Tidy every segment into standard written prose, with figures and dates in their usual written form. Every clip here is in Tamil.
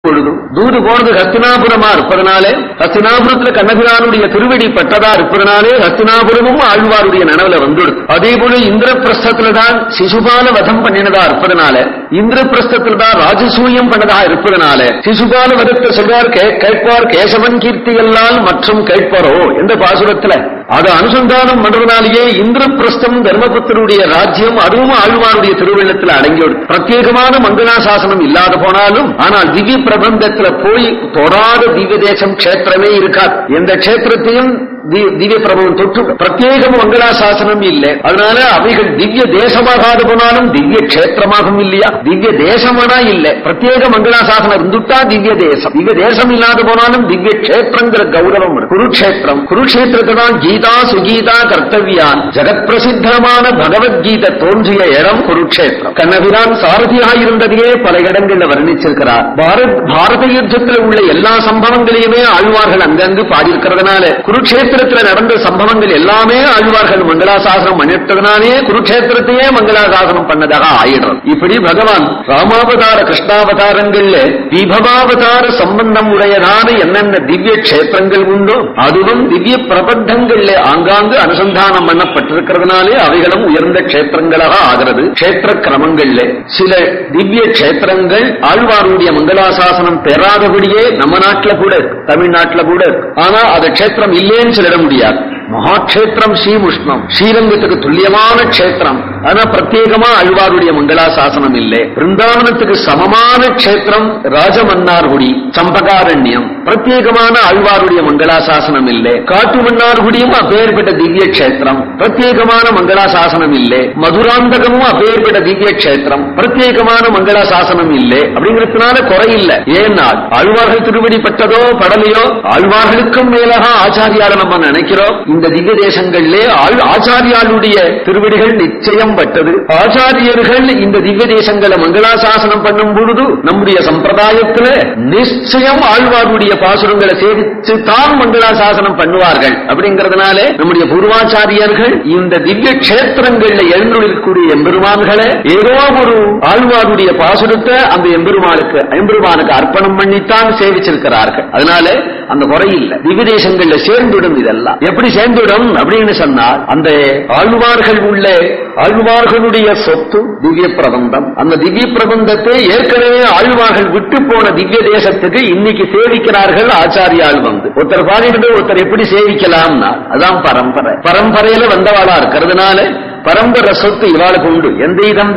பொழுதும் தூது போனது ஹஸ்தினாபுரமா இருப்பதனாலே, ஹஸ்தினாபுரத்துல கண்ணபிரானுடைய திருவடி பட்டதா இருப்பதனாலே ஹஸ்தினாபுரமும் ஆழ்வாருடைய நனவுல வந்துடுது. அதே போல இந்திரபிரஸ்தத்துலதான் சிசுபால வதம் பண்ணினதா இருப்பதனால, இந்திரபிரஸ்தத்துலதான் ராஜசூயம் பண்ணதா இருப்பதனால சிசுபால வதத்தை சொல்றார், கேட்பார் கேசவன் கீர்த்தி எல்லால் மற்றும் கேட்பாரோ என்ற பாசுரத்துல அது அனுசந்தானம் பண்றதுனாலேயே இந்திரபிரஸ்தம் தர்மபுத்தருடைய ராஜ்யம் அதுவும் ஆழ்வாருடைய திருவள்ளத்தில் அடங்கியோடு. பிரத்யேகமான மங்களாசாசனம் இல்லாத போனாலும், ஆனால் திவ்ய பிரபந்தத்துல போய் தொடாத திவ்ய தேசம் கஷேத்திரமே இருக்காது. எந்த கஷேத்திரத்தையும் திவ்ய பிரபந்தம் தொற்று பிரத்யேக மங்களாசாசனம் இல்லை. அதனால அவைகள் திவ்ய தேசமாகாது போனாலும் திவ்ய கஷேத்திரமாகவும் இல்லையா, திவ்ய தேசமானா இல்லை. பிரத்யேக மங்களாசாசனம் இருந்துட்டா திவ்ய தேசம், திவ்ய தேசம் இல்லாத போனாலும் திவ்ய கஷேத்திரங்கிற கௌரவம். குருக்ஷேத்திரம், குருக்ஷேத்திரத்தை தான் கீதா சுகீதா கர்த்தவியான் ஜெகத் பிரசித்தமான பகவத்கீதை தோன்றிய இடம் குருக்ஷேத்திரம். கண்ணபிரான் சாரதியாயிருந்ததையே பல இடங்களில் வர்ணிச்சிருக்கிறார். பாரத யுத்தத்தில் உள்ள எல்லா சம்பவங்களையுமே ஆழ்வார்கள் அங்கங்கு பாடியிருக்கிறதுனால குருக்ஷேத்திரத்தில் நடந்த சம்பவங்கள் எல்லாமே ஆழ்வார்கள் மங்களாசாசனம் பண்ணிட்டதுனாலே குருக்ஷேத்திரத்தையே மங்களாசாசனம் பண்ணதாக ஆயிடும். இப்படி பகவான் ராமாவதார கிருஷ்ணாவதாரங்கள்ல விபவாவதார சம்பந்தம் உடையதான என்னென்ன திவ்ய கஷேத்திரங்கள் உண்டோ அதுவும் திவ்ய பிரபந்தங்கள்ல ஆங்காங்கு அனுசந்தானம் பண்ணப்பட்டிருக்கிறதுனாலே அவைகளும் உயர்ந்த கஷேத்திரங்களாக ஆகிறது. கஷேத்திர கிரமங்கள்ல சில திவ்ய கஷேத்திரங்கள் ஆழ்வாருடைய மங்களாசாசனம் பெறாதபடியே நம்ம நாட்டில் கூட தமிழ்நாட்டில் கூட, ஆனா அது கஷேத்திரம் இல்லேன்னு சொல்லிட முடியாது. மகாட்சேத்திரம் ஸ்ரீமுஷ்ணம், ஸ்ரீரங்கத்துக்கு துல்லியமான கஷேத்திரம், ஆனா பிரத்யேகமா ஆழ்வாருடைய மங்களாசாசனம் இல்லை. பிருந்தாவனத்துக்கு சமமான கஷேத்திரம் ராஜமன்னார்குடி சம்பகாரண்யம், பிரத்யேகமான ஆழ்வாருடைய மங்களாசாசனம் இல்லை. காட்டு மன்னார்குடியும் அப்பேற்பட்ட திவ்ய கஷேத்திரம், பிரத்யேகமான மங்களாசாசனம் இல்லை. மதுராந்தகமும் அப்பேற்பட்ட திவ்ய கஷேத்திரம், பிரத்யேகமான மங்களாசாசனம் இல்லை. அப்படிங்கிறதுனால குறையில்லை. ஏனால் ஆழ்வார்கள் திருவடி பட்டதோ படலையோ ஆழ்வார்களுக்கும் மேலாக ஆச்சாரியால நம்ம நினைக்கிறோம். இந்த திவ்ய தேசங்களிலே ஆச்சாரியாளுடைய திருவடிகள் நிச்சயம் பட்டது. ஆச்சாரியர்கள் இந்த திவ்ய தேசங்களை மங்களாசாசனம் பண்ணும் பொழுது நம்முடைய சம்பிரதாயத்தில் நிச்சயம் ஆழ்வாருடைய பாசுரங்களை சேவித்து தான் மங்களாசாசனம் பண்ணுவார்கள். அப்படிங்கிறதுனால நம்முடைய பூர்வாச்சாரியர்கள் இந்த திவ்ய கஷேத்திரங்கள்ல எழுந்துள்ளக்கூடிய எம்பெருமான்களை ஏதோ ஒரு ஆழ்வாருடைய பாசுரத்தை அந்த எம்பெருமானுக்கு அர்ப்பணம் பண்ணித்தான் சேவிச்சிருக்கிறார்கள். அதனால அந்த குறையில்லை. திவ்ய தேசங்கள்ல சேர்ந்துடும். இதெல்லாம் எப்படி சேர்ந்துடும் அப்படின்னு சொன்னால், அந்த ஆழ்வார்களுடைய சொத்து திவ்ய பிரபந்தம். அந்த திவ்ய பிரபந்தத்தை ஏற்கனவே ஆழ்வார்கள் விட்டு போன திவ்ய தேசத்துக்கு இன்னைக்கு சேவிக்கிறார்கள் ஆச்சாரியால் வந்து. ஒருத்தர் பாடிட்டு ஒருத்தர் எப்படி சேவிக்கலாம்னா அதான் பரம்பரை. பரம்பரையில வந்தவாளா இருக்கிறதுனால பரம்பரை சொத்து இவாளுக்கு உண்டு. எந்தைதம்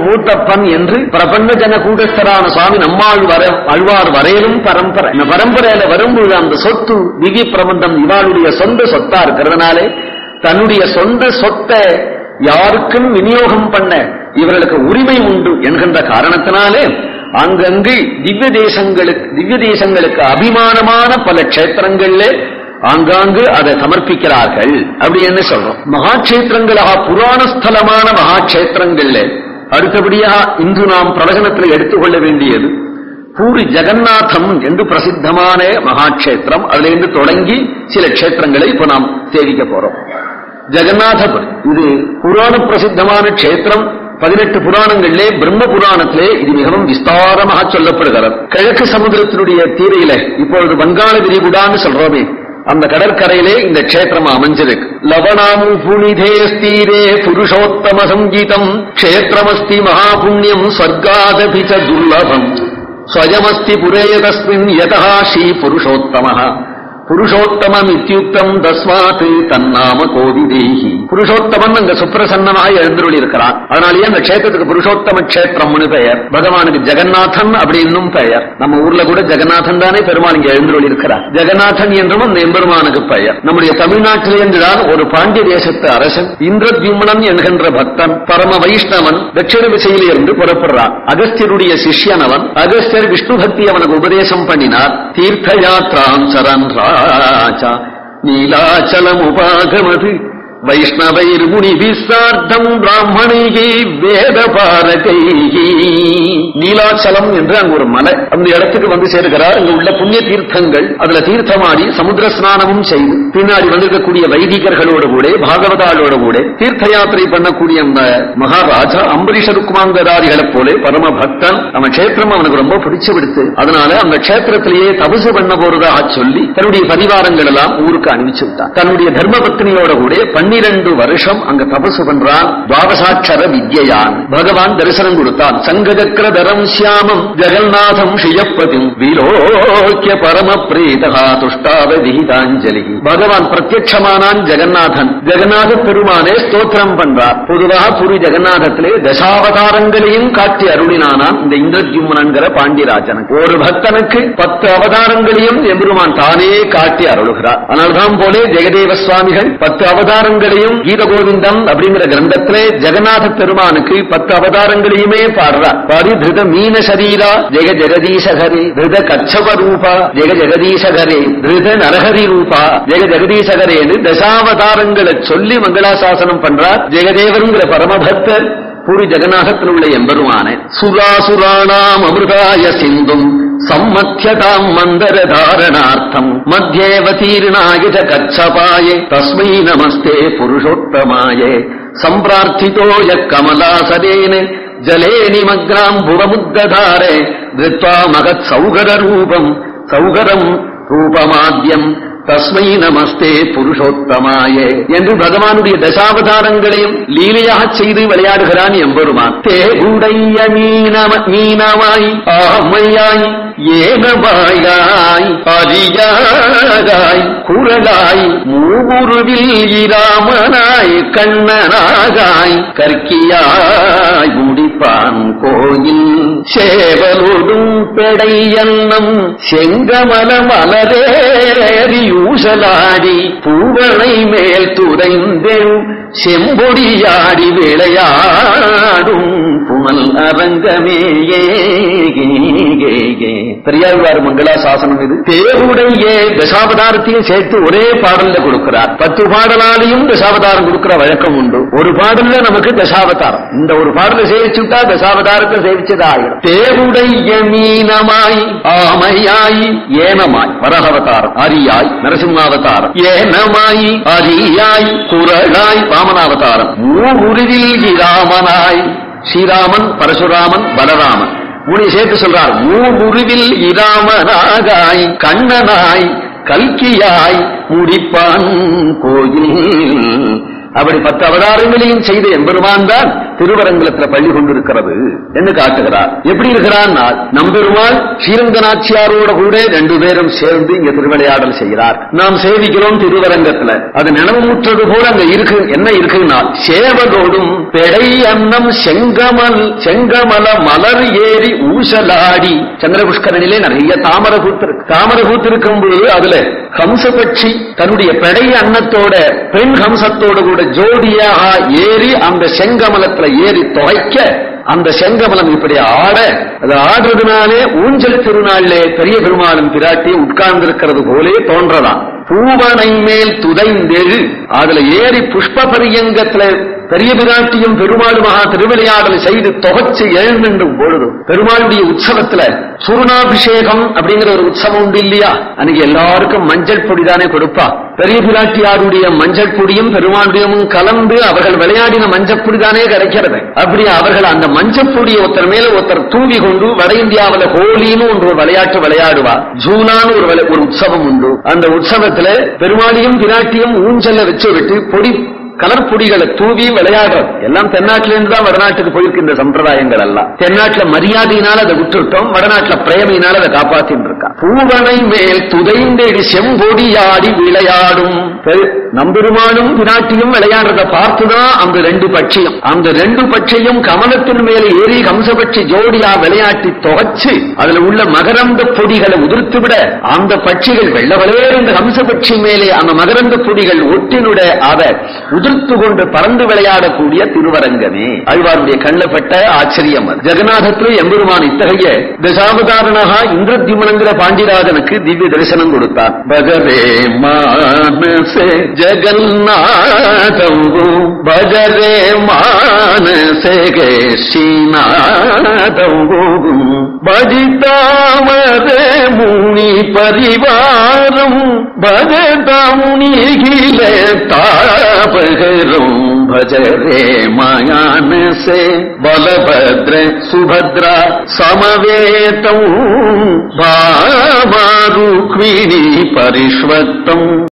மூத்தப்பன் என்று பிரபஞ்ச ஜன கூடஸ்தரான சுவாமி ஆழ்வார் வரையிலும் பரம்பரை. இந்த பரம்பரையில வரும்போது அந்த சொத்து திவ்ய பிரபந்தம் இவாளுடைய சொந்த சொத்தா இருக்கிறதுனாலே தன்னுடைய சொந்த சொத்தை யாருக்கும் விநியோகம் பண்ண இவர்களுக்கு உரிமை உண்டு என்கின்ற காரணத்தினாலே அங்கங்கு திவ்ய தேசங்களுக்கு அபிமானமான பல கஷேத்திரங்கள்ல ஆங்காங்கு அதை சமர்ப்பிக்கிறார்கள். அப்படி என்ன சொல்றோம்? மகாட்சேத்திரங்களாக புராணஸ்தலமான மகாட்சேத்திரங்கள்ல அடுத்தபடியாக இன்று நாம் பிரவசனத்தில் எடுத்துக்கொள்ள வேண்டியது பூரி ஜெகநாதம் என்று பிரசித்தமான மகாட்சேத்திரம். அதுல இருந்து தொடங்கி சில கஷேத்திரங்களை இப்ப நாம் சேவிக்க போறோம். ஜெகநாதபுரி இது புராண பிரசித்தமான கஷேத்திரம். 18 புராணங்களிலே பிரம்ம புராணத்திலே இது மிகவும் விஸ்தாரமாக சொல்லப்படுகிறது. கிழக்கு சமுதிரத்தினுடைய தீரையில இப்பொழுது வங்காள விரிகுடான்னு சொல்றோமே அந்த கடற்கரையிலே இந்த கஷேத்திரம் அமைஞ்சிருக்கு. லவணாமு புனிதே ஸ்தீரே புருஷோத்தம சங்கீதம் க்ஷேத்திரமஸ்தி மகாபுண்ணியம் ஸ்வர்காதபி ச துர்லபம் ஸ்வயமஸ்தி புரேதஸ்மின் யதா ஸ்ரீ புருஷோத்தமஹ புருஷோத்தமம் இத்தியுக்தம் தஸ்மாத் தன்னாம கோதிதேஹி. புருஷோத்தமன் அங்க சுப்பிரசன்னமாய் எழுந்துள்ளி இருக்கிறான். அதனாலேயே அந்த கஷேத்திரத்துக்கு புருஷோத்தம கஷேத்திரம்னு பெயர். பகவானுக்கு ஜெகநாதன் அப்படி இன்னும் பெயர். நம்ம ஊர்ல கூட ஜெகநாதன் தானே பெருமாள் இங்க எழுந்துள்ளி இருக்கிறார். ஜெகநாதன் என்றும் அந்த எம்பெருமானுக்கு பெயர். நம்முடைய தமிழ்நாட்டிலிருந்துதான் ஒரு பாண்டிய தேசத்து அரசன் இந்திரத்யும்னன் என்கின்ற பக்தன் பரம வைஷ்ணவன் தட்சிண திசையிலிருந்து புறப்படுறான். அகஸ்தியருடைய சிஷ்யன் அவன். அகஸ்தியர் விஷ்ணு பக்தி அவனுக்கு உபதேசம் பண்ணினார். தீர்த்த யாத்ராம் சரன் நீலாச்சலம் உபாகமது வைஷ்ணவைர் முனிபிசார்த்தம் பிராமணிகி வேத பாரகைகி. நீலாச்சலம் என்று அங்கு ஒரு மலை, அந்த இடத்துக்கு வந்து சேர்கிறார். அங்கு உள்ள புண்ணிய தீர்த்தங்கள், அதுல தீர்த்தமாடி சமுத்திர ஸ்நானமும் செய்து பின்னாடி வந்திருக்கக்கூடிய வைதிகர்களோடு கூட பாகவதாளோடு கூட தீர்த்த யாத்திரை பண்ணக்கூடிய அந்த மகாராஜா அம்பரீஷ ருக்மாங்கதாரிகளை போல பரம பக்தன். அவன் கஷேத்திரம் அவனுக்கு ரொம்ப பிடிச்சு விடுத்து. அதனால அந்த கஷேத்திரத்திலேயே தபசு பண்ண போறதாக சொல்லி தன்னுடைய பரிவாரங்கள் எல்லாம் ஊருக்கு அனுப்பிச்சு விட்டான். தன்னுடைய தர்ம பத்னியோட கூட 12 வருஷம் அங்க தபசு பண்றான். துவாதசாட்சர வித்யான் பகவான் தரிசனம் கொடுத்தான். சங்கசக்கர தரம் சியாமம் ஜெகநாதம் ஸ்ரீயப்பதி விலோக்கிய பரம பிரீதா துஷ்டாவ விஹிதாஞ்சலி. பகவான் பிரத்யட்சமானான். ஜெகநாதன் ஜெகநாத பெருமானே ஸ்தோத்திரம் பண்றார். பொதுவாக புரி ஜெகநாதத்திலே தசாவதாரங்களையும் காட்டி அருளினானான் இந்த இந்திரத்யும்னன்கிற பாண்டியராஜனுக்கு. ஒரு பக்தனுக்கு 10 அவதாரங்களையும் எம்பெருமான் தானே காட்டி அருளுகிறார். அதனால்தான் போலே ஜெகதேவ சுவாமிகள் 10 அவதாரங்களையும் கீத கோவிந்தம் அப்படிங்கிற கிரந்தத்திலே ஜெகநாத பெருமானுக்கு 10 அவதாரங்களையுமே பாடுறார். பாடி திருத மீன சரீரா ஜெக ஜெகதீசகரே, திருத கச்சப ரூபா ஜெக ஜெகதீசகரே, திருத நரஹரி ரூபா ஜெக ஜெகதீசகரே என்று தசாவதாரங்களை சொல்லி மங்களாசாசனம் பண்றார் ஜெகதேவருங்கிற பரமபக்தர் பூரி ஜெகநாதத்தில் உள்ள எம்பெருமானே. சுராசுராணாம் அமிர்தாய சிந்தும் சம்மத்யதாம் மந்தர தாரணார்த்தம் மத்தியேவதீர்ணாய கச்சபாயே தஸ்மை நமஸ்தே புருஷோத்தமாயே. சம்பிரார்த்திதோ யக் கமலாசதேன ஜலே நிமக்னாம் புவமுத்ததாரே திருத்வா மகத் சௌகர ரூபம் சௌகரம் ரூபமாத்யம் தஸ்மை நமஸ்தே புருஷோத்தமாயே என்று பகவானுடைய தசாவதாரங்களையும் லீலையாக செய்து விளையாடுகிறான் எம்பெருமான். தேகுடைய மீனவாய் ஆமையாய் ஏனவாயாய் அரியாய் குரலாய் மூவுருவில் இராமனாய் கண்ணனாகாய் கற்கியாய் முடிப்பான் கோயில் சேவலோடும் பெடையன்னம் செங்கமல மலரேறி ஊசலாடி பூவனை மேல் துறைந்தெழு செம்பொடியாடி விளையாடும் புனல் அரங்கமேயே. பெரியாழ்வார் மங்களாசாசனம் இது. தேருடைய தசாவதாரத்தையும் சேர்த்து ஒரே பாடல்ல கொடுக்கிறார். 10 பாடலாலையும் தசாவதாரம் கொடுக்கிற வழக்கம் உண்டு. ஒரு பாடல்ல நமக்கு தசாவதாரம், இந்த ஒரு பாடலை சேவிச்சுட்டா தசாவதாரத்தை சேவிச்சதாயிடும். தேருடைய மீனமாய் ஆமையாய் ஏனமாய் வரஹவதாரம், அரியாய் நரசிம்மாவதாரம், ஏனமாய் அரியாய் குரலாய் வாமனாவதாரம், மூவுருவில் இராமனாய் ஸ்ரீராமன் பரசுராமன் பலராமன் மூணு சேர்த்து சொல்றார். மூவுருவில் இராமனாகாய் கண்ணனாய் கல்கியாய் முடிப்பான் கோயில். அப்படி 10 அவதாரங்களையும் செய்த எம்பெருமான் தான் திருவரங்கலத்தில் பள்ளி கொண்டிருக்கிறது என்று காட்டுகிறார். எப்படி இருக்கிறார்? நம்பெருமாள் ஸ்ரீரங்கநாச்சியாரோட கூட 2 பேரும் சேர்ந்து இங்க திருவிளையாடல் செய்கிறார். நாம் சேவிக்கிறோம் திருவரங்கத்துல. அது நினைவுமுற்றது போல அங்க இருக்கு. என்ன இருக்குன்னா சேவதோடும் பெடை அன்னம் செங்கமல மலர் ஏறி ஊசலாடி. சந்திரபுஷ்கரனிலே நிறைய தாமரை பூத்திருக்கு. தாமரை பூத்திருக்கும் போது அதுல ஹம்சபட்சி தன்னுடைய பெடை அன்னத்தோட பெண் ஹம்சத்தோடு கூட ஜோடியாக ஏறி அந்த செங்கமலத்துல ஏறி துவைக்க அந்த செங்கமலம் இப்படி ஆட, அது ஆடுறதுனாலே ஊஞ்சல் திருநாளிலே பெரிய பெருமாளும் பிராட்டி உட்கார்ந்திருக்கிறது போலே தோன்றலாம். பூவனை மேல் துதைந்தெழு அதுல ஏறி புஷ்ப பரியங்கத்துல பெரிய பிராட்டியும் பெருமாளுமாக திருவிளையாடல் செய்து தொகைச்சு எழுந்தும் பொழுது பெருமாளுடைய உற்சவத்துல சூர்ணாபிஷேகம் அப்படிங்கிற ஒரு உற்சவம் உண்டு இல்லையா? அன்னைக்கு எல்லாருக்கும் மஞ்சள் பொடிதானே கொடுப்பா. பெரிய பிராட்டியாருடைய மஞ்சள் பொடியும் பெருமாளுடையமும் கலந்து அவர்கள் விளையாடின மஞ்சள் பொடிதானே கிடைக்கிறது. அப்படி அவர்கள் அந்த மஞ்சள் பொடியை ஒருத்தர் மேல ஒருத்தர் தூவி கொண்டு வட இந்தியாவில ஹோலின்னு ஒரு விளையாட்டு விளையாடுவார். ஜூலான்னு ஒரு உற்சவம் உண்டு. அந்த உற்சவத்துல பெருமாளையும் பிராட்டியும் ஊஞ்சல்ல வச்சு விட்டு பொடி கலர் பொடிகளை தூவி விளையாடுறது. எல்லாம் தென்னாட்டிலிருந்து தான் வடநாட்டுக்கு போயிருக்கு இந்த சம்பிரதாயங்கள் எல்லாம். தென்னாட்டுல மரியாதையினால அதை விட்டுட்டோம், வடநாட்டுல பிரேமையினால அதை காப்பாத்தின்னு இருக்கா. பூவனை மேல் துதைந்தெடி செம்பொடியாடி விளையாடும். நம்பெருமானும் பிராட்டியும் விளையாடுறத பார்த்துதான் அந்த 2 பட்சியும் அந்த 2 பட்சியும் கமலத்தின் மேல ஏறி கம்சபட்சி ஜோடியா விளையாட்டி துவைச்சு அதுல உள்ள மகரந்த பொடிகளை உதிர்த்து விட அந்த பட்சிகள் வெள்ளவளவே இந்த கம்சபட்சி மேலே அந்த மகரந்த பொடிகள் ஒட்டினுட அதை உதிர்த்து கொண்டு பறந்து விளையாடக்கூடிய திருவரங்கமே. ஆழ்வாருடைய கண்ணப்பட்ட ஆச்சரியம். ஜெகநாதத்தில் எம்பெருமான் இத்தகைய தசாவதாரனாக இந்திரத்யும்னங்கிற பாண்டியராஜனுக்கு திவ்ய தரிசனம் கொடுத்தார். பகவே மானசே ஜகநாதம் பஜரே மானசே ஸ்ரீநாதம் பஜிதாமரே முனி பரிவாரம் பஜதாமுனிகில தாபகரம் भजरे मायानसे बलभद्र सुभद्रा समवेतम् भामा रुक्मिणी परिष्वक्तम्